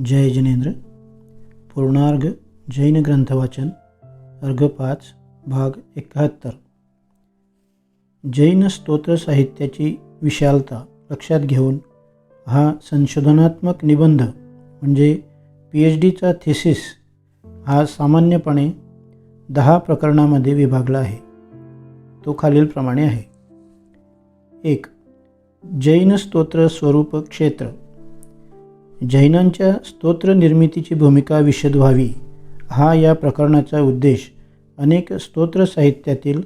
जय जिनेंद्र. पूर्णार्घ जैन ग्रंथवाचन अर्घ 5 भाग 71. जैन स्तोत्र साहित्याची विशालता लक्षात घेऊन हा संशोधनात्मक निबंध म्हणजे PhDचा थिसिस हा सामान्यपणे 10 प्रकरणामध्ये विभागला आहे. तो खालीलप्रमाणे आहे. 1. जैन स्तोत्र स्वरूप क्षेत्र. जैनांच्या स्तोत्र निर्मितीची भूमिका विशद व्हावी हा या प्रकरणाचा उद्देश अनेक स्तोत्र साहित्यातील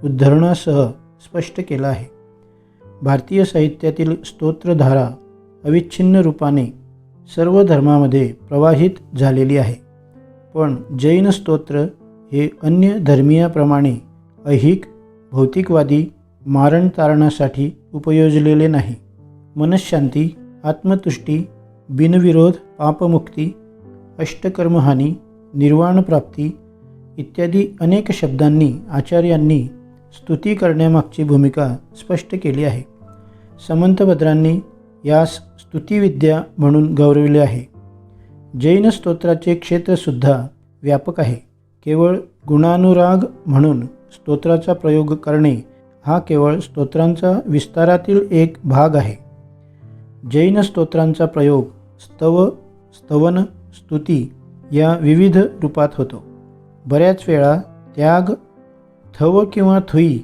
उद्धरणासह स्पष्ट केला आहे. भारतीय साहित्यातील स्तोत्रधारा अविच्छिन्न रूपाने सर्व धर्मामध्ये प्रवाहित झालेली आहे. पण जैन स्तोत्र हे अन्य धर्मीयाप्रमाणे ऐहिक भौतिकवादी मारण तारणासाठी उपयोजलेले नाही. मनःशांती, आत्मतुष्टी, बिनविरोध पापमुक्ती, अष्टकर्महानी, निर्वाणप्राप्ती इत्यादी अनेक शब्दांनी आचार्यांनी स्तुती करण्यामागची भूमिका स्पष्ट केली आहे. समंतभद्रांनी यास स्तुतिविद्या म्हणून गौरविले आहे. जैन स्तोत्राचे क्षेत्रसुद्धा व्यापक आहे. केवळ गुणानुराग म्हणून स्तोत्राचा प्रयोग करणे हा केवळ स्तोत्रांचा विस्तारातील एक भाग आहे. जैन स्तोत्रांचा प्रयोग स्तव, स्तवन, स्तुती या विविध रूपात होतो. बऱ्याच वेळा त्याग, थव किंवा थुई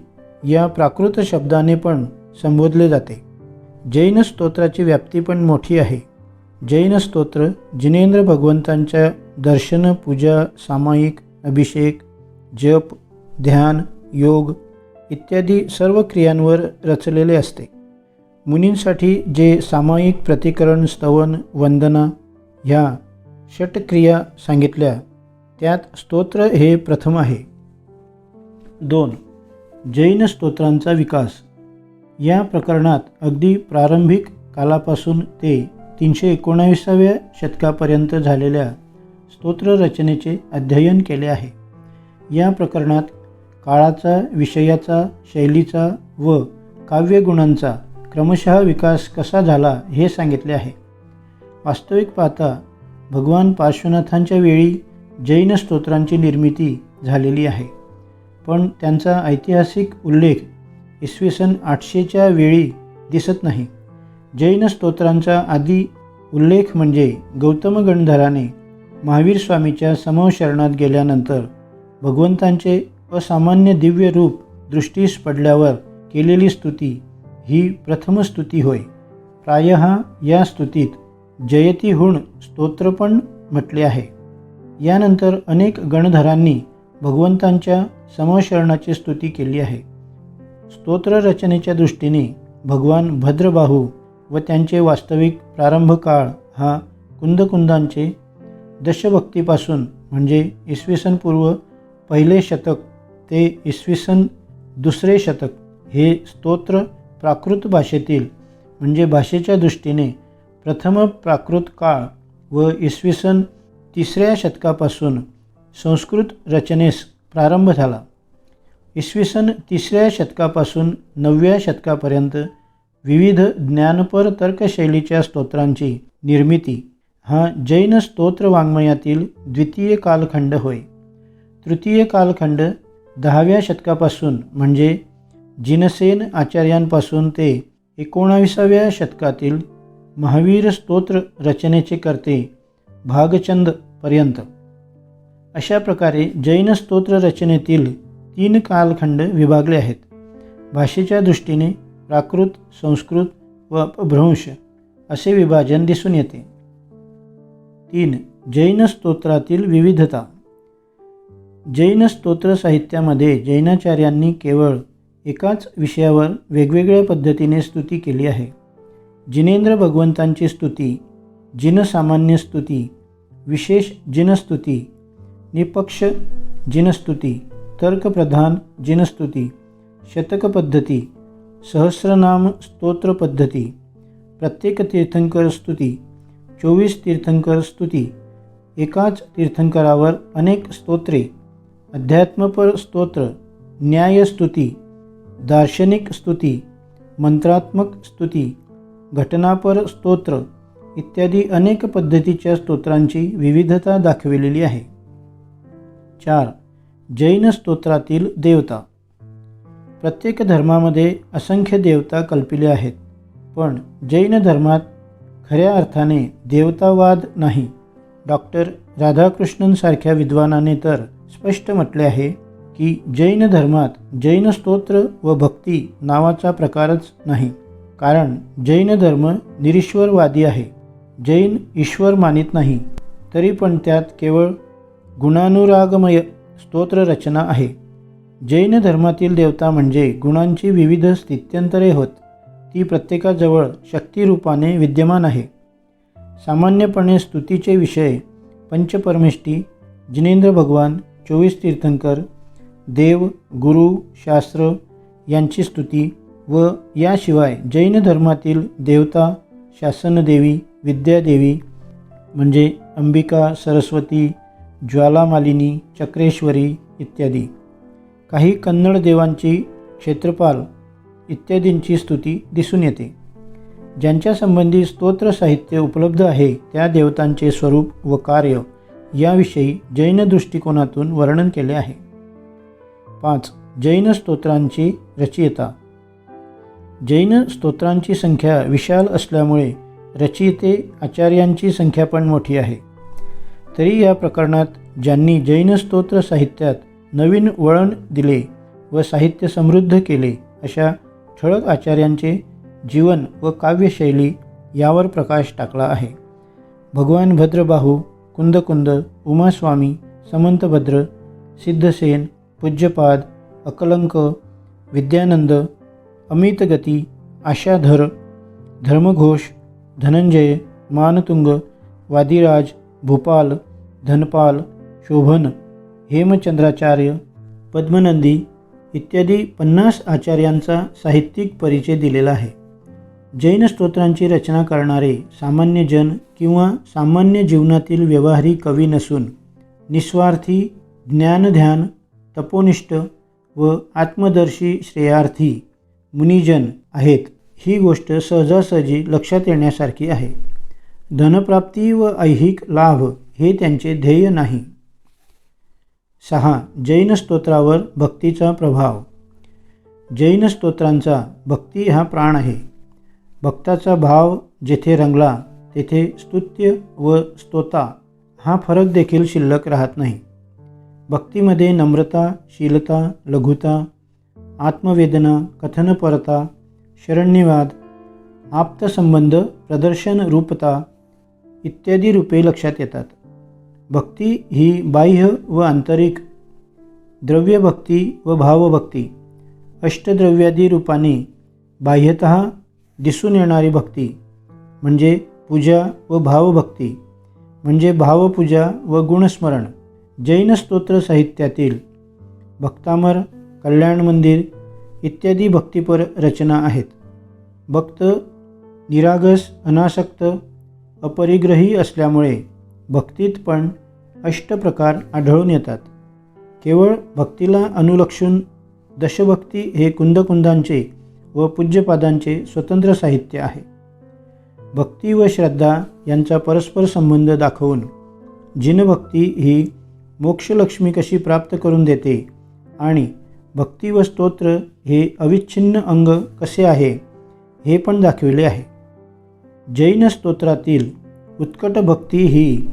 या प्राकृत शब्दाने पण संबोधले जाते. जैन स्तोत्राची व्याप्ती पण मोठी आहे. जैन स्तोत्र जिनेंद्र भगवंतांच्या दर्शन, पूजा, सामायिक, अभिषेक, जप, ध्यान, योग इत्यादी सर्व क्रियांवर रचलेले असते. मुनींसाठी जे सामायिक प्रतिकरण, स्तवन, वंदना ह्या षटक्रिया सांगितल्या त्यात स्तोत्र हे प्रथम आहे. 2. जैन स्तोत्रांचा विकास. या प्रकरणात अगदी प्रारंभिक कालापासून ते 319व्या शतकापर्यंत झालेल्या स्तोत्र रचनेचे अध्ययन केले आहे. या प्रकरणात काळाचा, विषयाचा, शैलीचा व काव्यगुणांचा क्रमशः विकास कसा झाला हे सांगितले आहे. वास्तविक पाहता भगवान पार्श्वनाथांच्या वेळी जैन स्तोत्रांची निर्मिती झालेली आहे. पण त्यांचा ऐतिहासिक उल्लेख इसवी सन 800च्या वेळी दिसत नाही. जैन स्तोत्रांचा आदी उल्लेख म्हणजे गौतम गणधराने महावीर स्वामीच्या समूह शरणात गेल्यानंतर भगवंतांचे असामान्य दिव्य रूप दृष्टीस पडल्यावर केलेली स्तुती ही प्रथम स्तुती होय. प्रायः या स्तुतीत जयतीहून स्तोत्र पण म्हटले आहे. यानंतर अनेक गणधरांनी भगवंतांच्या समशरणाची स्तुती केली आहे. स्तोत्र रचनेच्या दृष्टीने भगवान भद्रबाहू व त्यांचे वास्तविक प्रारंभ काळ हा कुंदकुंदांचे दशभक्तीपासून म्हणजे इसवी सन पूर्व 1 शतक ते इसवी सन 2 शतक हे स्तोत्र प्राकृत भाषेतील म्हणजे भाषेच्या दृष्टीने प्रथम प्राकृत काळ व इसवी सन 3 शतकापासून संस्कृत रचनेस प्रारंभ झाला. इसवी सन 3 शतकापासून 9व्या शतकापर्यंत विविध ज्ञानपर तर्कशैलीच्या स्तोत्रांची निर्मिती हा जैन स्तोत्र वाङ्मयातील द्वितीय कालखंड होय. तृतीय कालखंड 10व्या शतकापासून म्हणजे जिनसेन आचार्यांपासून ते 19व्या शतकातील महावीर स्तोत्र रचनेचे कर्ते भागचंद पर्यंत. अशा प्रकारे जैन स्तोत्र रचनेतील 3 कालखंड विभागले आहेत. भाषेच्या दृष्टीने प्राकृत, संस्कृत व अपभ्रंश असे विभाजन दिसून येते. 3. जैन स्तोत्रातील विविधता. जैन स्तोत्र साहित्यामध्ये जैनाचार्यांनी केवळ एकाच विषयावर वेगवेगळ्या पद्धतीने स्तुती केली आहे. जिनेंद्र भगवंतांची स्तुती, जिनसामान्य स्तुती, विशेष जिनस्तुती, निपक्ष जिनस्तुती, तर्कप्रधान जिनस्तुती, शतक पद्धती, सहस्रनाम स्तोत्र पद्धती, प्रत्येक तीर्थंकर स्तुती, 24 तीर्थंकर स्तुती, एकाच तीर्थंकरावर अनेक स्तोत्रे, अध्यात्मपर स्तोत्र, न्यायस्तुती, दार्शनिक स्तुती, मंत्रात्मक स्तुती, घटनापर स्तोत्र इत्यादी अनेक पद्धतीच्या स्तोत्रांची विविधता दाखविलेली आहे. 4. जैन स्तोत्रातील देवता. प्रत्येक धर्मामध्ये असंख्य देवता कल्पिले आहेत, पण जैन धर्मात खऱ्या अर्थाने देवतावाद नाही. डॉक्टर राधाकृष्णनसारख्या विद्वानाने तर स्पष्ट म्हटले आहे की जैन धर्मात जैन स्तोत्र व भक्ती नावाचा प्रकारच नाही, कारण जैन धर्म निरीश्वरवादी आहे. जैन ईश्वर मानित नाही, तरी पण त्यात केवळ गुणानुरागमय स्तोत्र रचना आहे. जैन धर्मातील देवता म्हणजे गुणांची विविध स्थित्यंतरे होत, ती प्रत्येकाजवळ शक्तिरूपाने विद्यमान आहे. सामान्यपणे स्तुतीचे विषय पंचपरमेष्ठी, जिनेंद्र भगवान, 24 तीर्थंकर, देव, गुरु, शास्त्र यांची स्तुती व याशिवाय जैन धर्मातील देवता शासनदेवी, विद्यादेवी म्हणजे अंबिका, सरस्वती, ज्वालामालिनी, चक्रेश्वरी इत्यादी. काही कन्नड देवांची क्षेत्रपाल इत्यादींची स्तुती दिसून येते. ज्यांच्या संबंधी स्तोत्र साहित्य उपलब्ध आहे त्या देवतांचे स्वरूप व कार्य याविषयी जैन दृष्टिकोनातून वर्णन केले आहे. 5. जैन स्तोत्रांची रचयिता. जैन स्तोत्रांची संख्या विशाल असल्यामुळे रचयिते आचार्यांची संख्या पण मोठी आहे. तरी या प्रकरणात ज्यांनी जैन स्तोत्र साहित्यात नवीन वळण दिले व साहित्य समृद्ध केले अशा ठळक आचार्यांचे जीवन व काव्यशैली यावर प्रकाश टाकला आहे. भगवान भद्रबाहू, कुंदकुंद, उमास्वामी, समंतभद्र, सिद्धसेन, पूज्यपाद, अकलंक, विद्यानंद, अमितगती, आशाधर, धर्मघोष, धनंजय, मानतुंग, वादिराज, भूपाल, धनपाल, शोभन, हेमचंद्राचार्य, पद्मनंदी इत्यादी 50 आचार्यांचा साहित्यिक परिचय दिलेला आहे. जैन स्तोत्रांची रचना करणारे सामान्य जन किंवा सामान्य जीवनातील व्यवहारी कवी नसून निस्वार्थी, ज्ञानध्यान, तपोनिष्ठ व आत्मदर्शी श्रेयार्थी मुनिजन आहेत. ही गोष्ट सहजासहजी लक्षात येण्यासारखी आहे. धनप्राप्ती व ऐहिक लाभ हे त्यांचे ध्येय नाही. 6. जैन स्तोत्रावर भक्तीचा प्रभाव. जैन स्तोत्रांचा भक्ती हा प्राण आहे. भक्ताचा भाव जेथे रंगला तेथे स्तुत्य व स्तोता हा फरक देखील शिल्लक राहत नाही. भक्तीमध्ये नम्रता, शीलता, लघुता, आत्मवेदना, कथनपरता, शरण्यवाद, आप्तसंबंध, प्रदर्शन रूपता इत्यादी रूपे लक्षात येतात. भक्ती ही बाह्य व आंतरिक, द्रव्यभक्ती व भावभक्ती अष्टद्रव्यादी रूपाने बाह्यतः दिसून येणारी भक्ती म्हणजे पूजा व भावभक्ती म्हणजे भावपूजा व गुणस्मरण. जैन स्तोत्र साहित्यातील भक्तामर, कल्याण मंदिर इत्यादी भक्तिपर रचना आहेत. भक्त निरागस, अनासक्त, अपरिग्रही असल्यामुळे भक्तीत पण अष्टप्रकार आढळून येतात. केवळ भक्तीला अनुलक्षून दशभक्ती हे कुंदकुंदांचे व पूज्यपादांचे स्वतंत्र साहित्य आहे. भक्ती व श्रद्धा यांचा परस्पर संबंध दाखवून जिनभक्ती ही मोक्षलक्ष्मी कशी प्राप्त करून देते आणि भक्ती व स्तोत्र हे अविच्छिन्न अंग कसे आहे हे पण दाखविले आहे. जैन स्तोत्रातील उत्कट भक्ती ही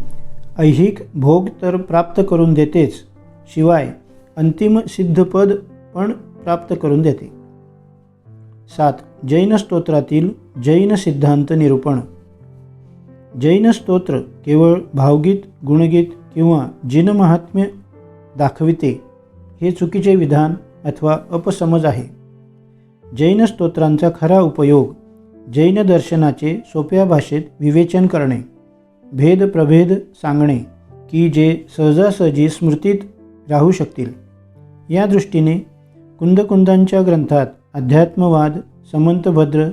ऐहिक भोग तर प्राप्त करून देतेच, शिवाय अंतिम सिद्धपद पण प्राप्त करून देते. 7. जैन स्तोत्रातील जैन सिद्धांत निरूपण. जैन स्तोत्र केवळ भावगीत, गुणगीत किंवा जिनमहात्म्य दाखविते हे चुकीचे विधान अथवा अपसमज आहे. जैन स्तोत्रांचा खरा उपयोग जैन दर्शनाचे सोप्या भाषेत विवेचन करणे, भेद प्रभेद सांगणे की जे सहजासहजी स्मृतीत राहू शकतील. या दृष्टीने कुंदकुंदांच्या ग्रंथात अध्यात्मवाद, समंतभद्र,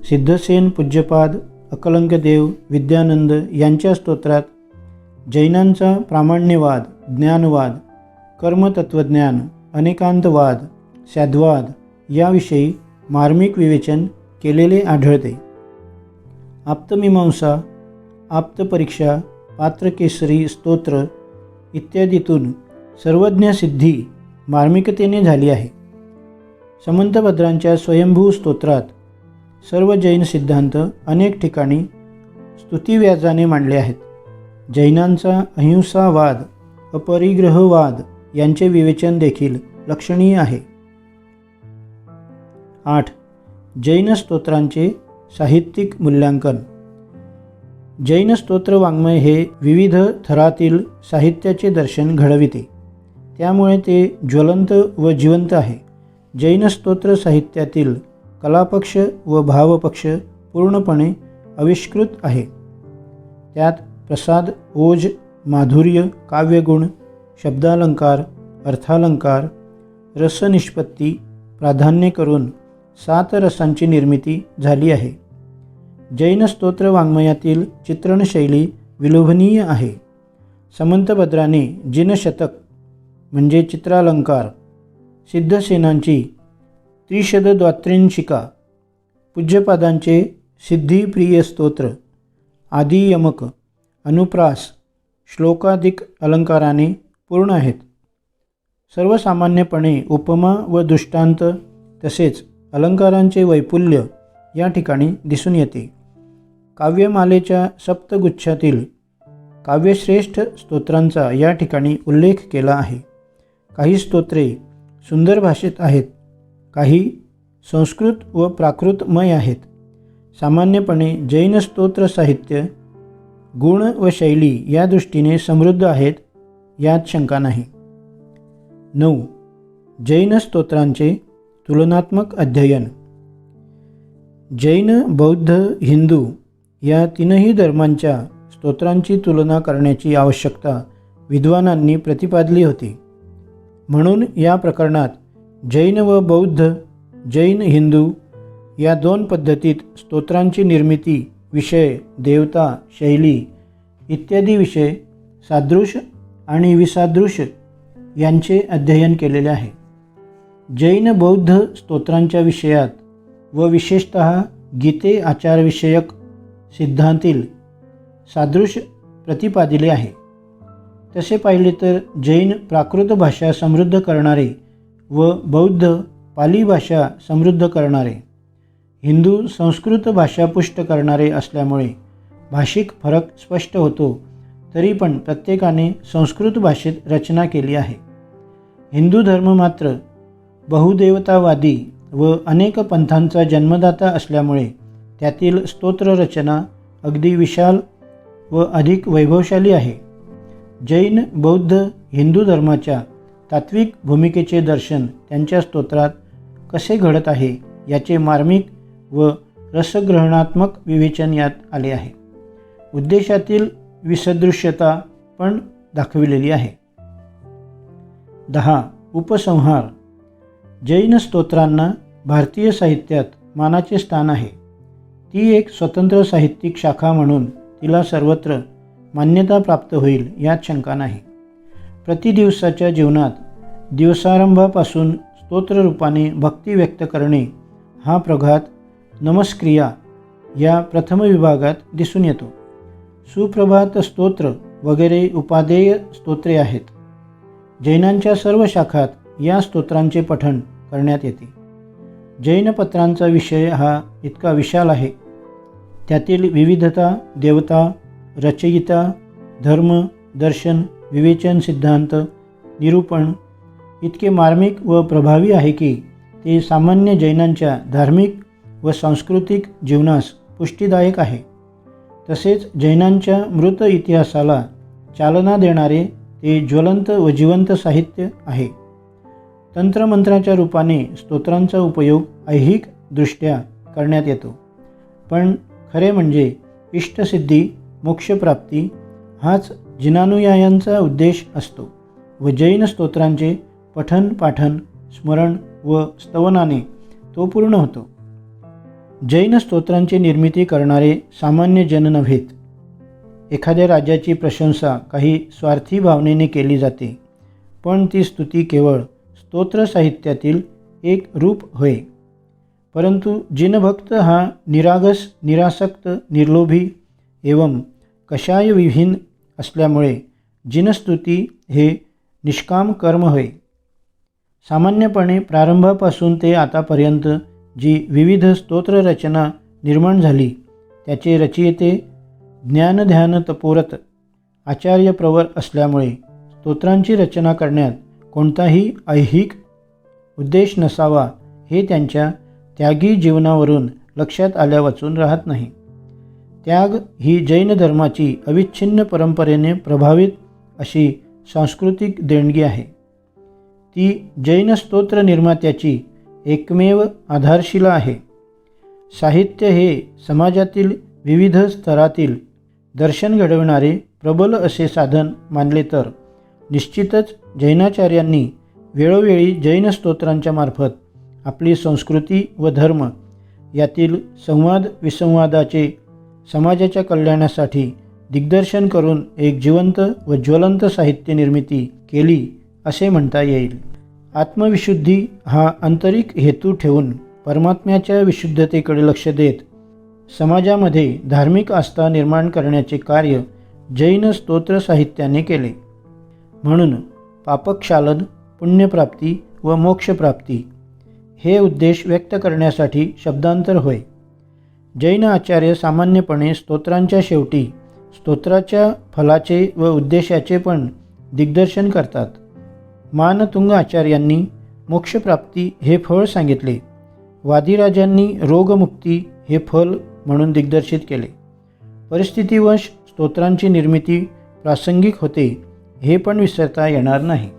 सिद्धसेन, पूज्यपाद, अकलंकदेव, विद्यानंद यांच्या स्तोत्रात जैनांचा प्रामाण्यवाद, ज्ञानवाद, कर्मतत्वज्ञान, अनेकांतवाद, साध्वाद याविषयी मार्मिक विवेचन केलेले आढळते. आप्तमीमांसा, आप्तपरीक्षा, पात्रकेसरी स्तोत्र इत्यादीतून सर्वज्ञ सिद्धी मार्मिकतेने झाली आहे. समंतभद्रांच्या स्वयंभू स्तोत्रात सर्व जैन सिद्धांत अनेक ठिकाणी स्तुतिव्याजाने मांडले आहेत. जैनांचा अहिंसावाद, अपरिग्रहवाद यांचे विवेचन देखील लक्षणीय आहे. 8. जैन स्तोत्रांचे साहित्यिक मूल्यांकन. जैन स्तोत्र वाङ्मय हे विविध थरातील साहित्याचे दर्शन घडविते, त्यामुळे ते ज्वलंत व जिवंत आहे. जैन स्तोत्र साहित्यातील कलापक्ष व भावपक्ष पूर्णपणे आविष्कृत आहे. त्यात प्रसाद, ओज, माधुर्य, काव्यगुण, शब्दालंकार, अर्थालंकार, रसनिष्पत्ती प्राधान्य करून 7 रसांची निर्मिती झाली आहे. जैन स्तोत्र वाङ्मयातील चित्रणशैली विलोभनीय आहे. समंतभद्राने जिनशतक म्हणजे चित्रालंकार, सिद्धसेनांची त्रिशतद्वात्रिंशिका, पूज्यपादांचे सिद्धिप्रिय स्तोत्र, आदियमक, अनुप्रास, श्लोकादिक अलंकाराने पूर्ण आहेत. सर्वसामान्यपणे उपमा व दृष्टांत तसेच अलंकारांचे वैपुल्य या ठिकाणी दिसून येते. काव्यमालेच्या सप्तगुच्छातील काव्यश्रेष्ठ स्तोत्रांचा या ठिकाणी उल्लेख केला आहे. काही स्तोत्रे सुंदर भाषेत आहेत, काही संस्कृत व प्राकृतमय आहेत. सामान्यपणे जैन स्तोत्र साहित्य गुण व शैली या दृष्टीने समृद्ध आहेत, यात शंका नाही. 9. जैन स्तोत्रांचे तुलनात्मक अध्ययन. जैन, बौद्ध, हिंदू या तीनही धर्मांच्या स्तोत्रांची तुलना करण्याची आवश्यकता विद्वानांनी प्रतिपादली होती. म्हणून या प्रकरणात जैन व बौद्ध, जैन हिंदू या 2 पद्धतीत स्तोत्रांची निर्मिती, विषय, देवता, शैली इत्यादी विषय सादृश आणि विसादृश यांचे अध्ययन केलेले आहे. जैन बौद्ध स्तोत्रांच्या विषयात व विशेषतः गीते आचारविषयक सिद्धांतील सादृश प्रतिपादिले आहे. तसे पाहिले तर जैन प्राकृत भाषा समृद्ध करणारे व बौद्ध पाली भाषा समृद्ध करणारे, हिंदू संस्कृत भाषा पुष्ट करणारे असल्यामुळे भाषिक फरक स्पष्ट होतो. तरी पण प्रत्येकाने संस्कृत भाषेत रचना केली आहे. हिंदू धर्म मात्र बहुदेवतावादी व अनेक पंथांचा जन्मदाता असल्यामुळे त्यातील स्तोत्ररचना अगदी विशाल व अधिक वैभवशाली आहे. जैन, बौद्ध, हिंदू धर्माच्या तात्विक भूमिकेचे दर्शन त्यांच्या स्तोत्रात कसे घडत आहे याचे मार्मिक व रसग्रहणात्मक विवेचन यात आले आहे. उद्देशातील विसदृश्यता पण दाखविलेली आहे. 10. उपसंहार. जैन स्तोत्रांना भारतीय साहित्यात मानाचे स्थान आहे. ती एक स्वतंत्र साहित्यिक शाखा म्हणून तिला सर्वत्र मान्यता प्राप्त होईल यात शंका नाही. प्रतिदिवसाच्या जीवनात दिवसारंभापासून स्तोत्ररूपाने भक्ती व्यक्त करणे हा प्रघात नमस्क्रिया या प्रथम विभागात दिसून येतो. सुप्रभात स्तोत्र वगैरे उपादेय स्तोत्रे आहेत. जैनांच्या सर्व शाखात या स्तोत्रांचे पठण करण्यात येते. जैन पत्रांचा विषय हा इतका विशाल आहे. त्यातील विविधता, देवता, रचयिता, धर्म, दर्शन, विवेचन, सिद्धांत, निरूपण इतके मार्मिक व प्रभावी आहे की ते सामान्य जैनांच्या धार्मिक व सांस्कृतिक जीवनास पुष्टीदायक आहे. तसेच जैनांच्या मृत इतिहासाला चालना देणारे ते ज्वलंत व जिवंत साहित्य आहे. तंत्रमंत्राच्या रूपाने स्तोत्रांचा उपयोग ऐहिकदृष्ट्या करण्यात येतो, पण खरे म्हणजे इष्टसिद्धी, मोक्षप्राप्ती हाच जिनानुयायांचा उद्देश असतो व जैन स्तोत्रांचे पठन, पाठन, स्मरण व स्तवनाने तो पूर्ण होतो. जैन स्तोत्रांची निर्मिती करणारे सामान्य जन नव्हेत. एखाद्या राजाची प्रशंसा काही स्वार्थी भावनेने केली जाते, पण ती स्तुती केवळ स्तोत्र साहित्यातील एक रूप होय. परंतु जिनभक्त हा निरागस, निरासक्त, निर्लोभी एवं कषायविहीन असल्यामुळे जिनस्तुती हे निष्काम कर्म होय. सामान्यपणे प्रारंभापासून ते आतापर्यंत जी विविध स्तोत्ररचना निर्माण झाली त्याचे रचयिते ज्ञानध्यान तपोरत आचार्यप्रवर असल्यामुळे स्तोत्रांची रचना करण्यात कोणताही ऐहिक उद्देश नसावा हे त्यांच्या त्यागी जीवनावरून लक्षात आल्यावाचून राहत नाही. त्याग ही जैन धर्माची अविच्छिन्न परंपरेने प्रभावित अशी सांस्कृतिक देणगी आहे. ती जैन स्तोत्र निर्मात्याची एकमेव आधारशिला आहे. साहित्य हे समाजातील विविध स्तरातील दर्शन घडविणारे प्रबल असे साधन मानले तर निश्चितच जैनाचार्यांनी वेळोवेळी जैन स्तोत्रांच्या मार्फत आपली संस्कृती व धर्म यातील संवाद विसंवादाचे समाजाच्या कल्याणासाठी दिग्दर्शन करून एक जिवंत व ज्वलंत साहित्य निर्मिती केली असे म्हणता येईल. आत्मविशुद्धी हा आंतरिक हेतू ठेवून परमात्म्याच्या विशुद्धतेकडे लक्ष देत समाजामध्ये धार्मिक आस्था निर्माण करण्याचे कार्य जैन स्तोत्र साहित्याने केले. म्हणून पापक्षालन, पुण्यप्राप्ती व मोक्षप्राप्ती हे उद्देश व्यक्त करण्यासाठी शब्दांतर होय. जैन आचार्य सामान्यपणे स्तोत्रांच्या शेवटी स्तोत्राच्या फलाचे व उद्देशाचे पण दिग्दर्शन करतात. मानतुंग आचार्यांनी मोक्षप्राप्ती हे फळ सांगितले. वादिराजांनी रोगमुक्ती हे फल म्हणून दिग्दर्शित केले. परिस्थितीवश स्तोत्रांची निर्मिती प्रासंगिक होते हे पण विसरता येणार नाही.